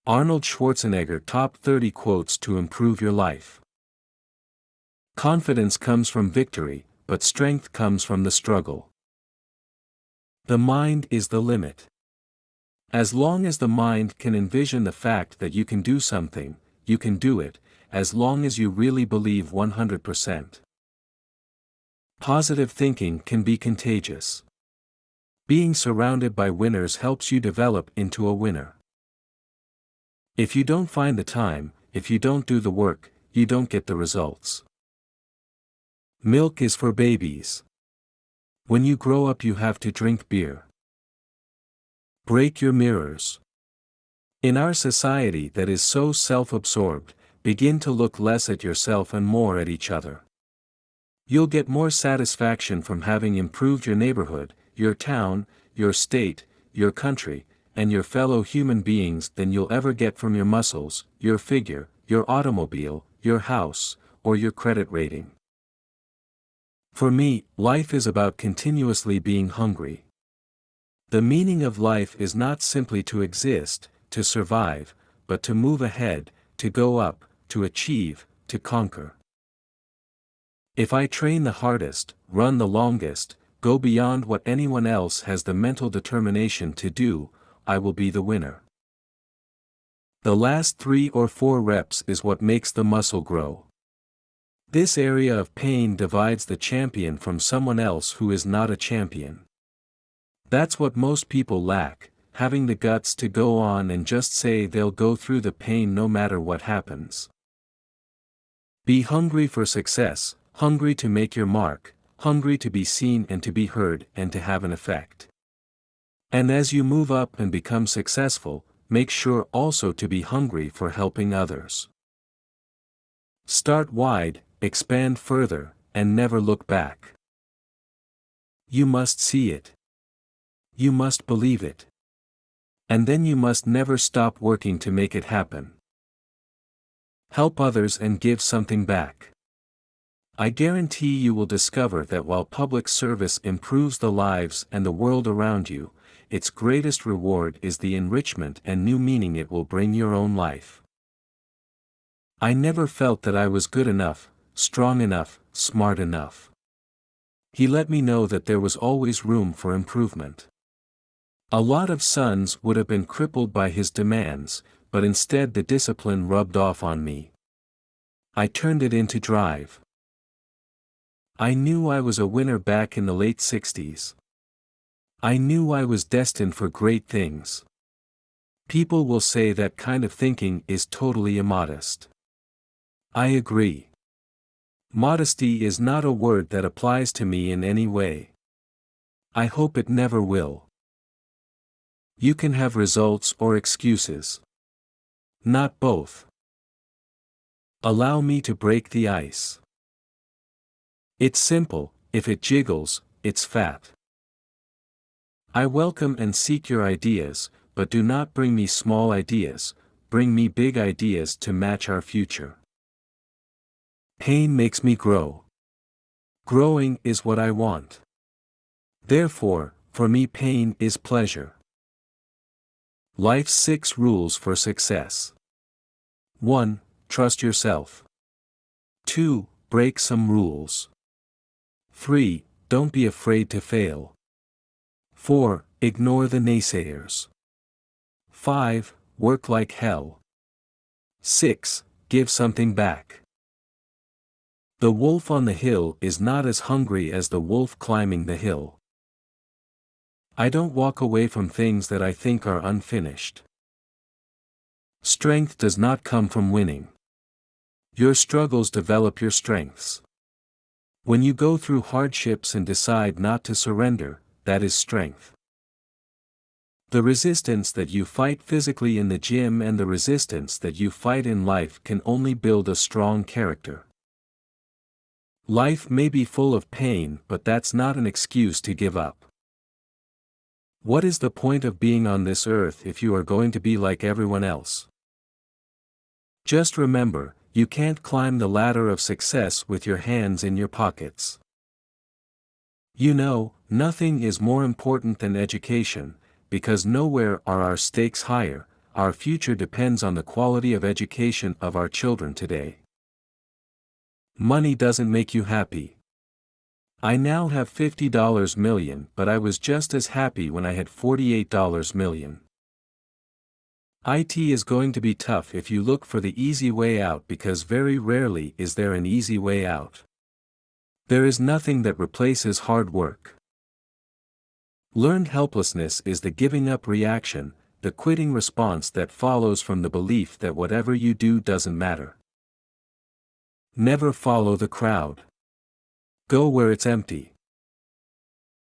Arnold Schwarzenegger Top 30 Quotes to Improve Your Life. Confidence comes from victory, but strength comes from the struggle. The mind is the limit. As long as the mind can envision the fact that you can do something, you can do it, as long as you really believe 100%. Positive thinking can be contagious. Being surrounded by winners helps you develop into a winner. If you don't find the time, if you don't do the work, you don't get the results. Milk is for babies. When you grow up, you have to drink beer. Break your mirrors. In our society that is so self-absorbed, begin to look less at yourself and more at each other. You'll get more satisfaction from having improved your neighborhood, your town, your state, your country, and your fellow human beings than you'll ever get from your muscles, your figure, your automobile, your house, or your credit rating. For me, life is about continuously being hungry. The meaning of life is not simply to exist, to survive, but to move ahead, to go up, to achieve, to conquer. If I train the hardest, run the longest, go beyond what anyone else has the mental determination to do, I will be the winner. The last 3 or 4 reps is what makes the muscle grow. This area of pain divides the champion from someone else who is not a champion. That's what most people lack, having the guts to go on and just say they'll go through the pain no matter what happens. Be hungry for success, hungry to make your mark, hungry to be seen and to be heard and to have an effect. And as you move up and become successful, make sure also to be hungry for helping others. Start wide, expand further, and never look back. You must see it. You must believe it. And then you must never stop working to make it happen. Help others and give something back. I guarantee you will discover that while public service improves the lives and the world around you, its greatest reward is the enrichment and new meaning it will bring your own life. I never felt that I was good enough, strong enough, smart enough. He let me know that there was always room for improvement. A lot of sons would have been crippled by his demands, but instead the discipline rubbed off on me. I turned it into drive. I knew I was a winner back in the late 60s. I knew I was destined for great things. People will say that kind of thinking is totally immodest. I agree. Modesty is not a word that applies to me in any way. I hope it never will. You can have results or excuses. Not both. Allow me to break the ice. It's simple, if it jiggles, it's fat. I welcome and seek your ideas, but do not bring me small ideas, bring me big ideas to match our future. Pain makes me grow. Growing is what I want. Therefore, for me pain is pleasure. Life's 6 rules for success. 1. Trust yourself. 2. Break some rules. 3. Don't be afraid to fail. 4. Ignore the naysayers. 5. Work like hell. 6. Give something back. The wolf on the hill is not as hungry as the wolf climbing the hill. I don't walk away from things that I think are unfinished. Strength does not come from winning. Your struggles develop your strengths. When you go through hardships and decide not to surrender, that is strength. The resistance that you fight physically in the gym and the resistance that you fight in life can only build a strong character. Life may be full of pain, but that's not an excuse to give up. What is the point of being on this earth if you are going to be like everyone else? Just remember, you can't climb the ladder of success with your hands in your pockets. You know, nothing is more important than education, because nowhere are our stakes higher, our future depends on the quality of education of our children today. Money doesn't make you happy. I now have $50 million, but I was just as happy when I had $48 million. It is going to be tough if you look for the easy way out, because very rarely is there an easy way out. There is nothing that replaces hard work. Learned helplessness is the giving up reaction, the quitting response that follows from the belief that whatever you do doesn't matter. Never follow the crowd. Go where it's empty.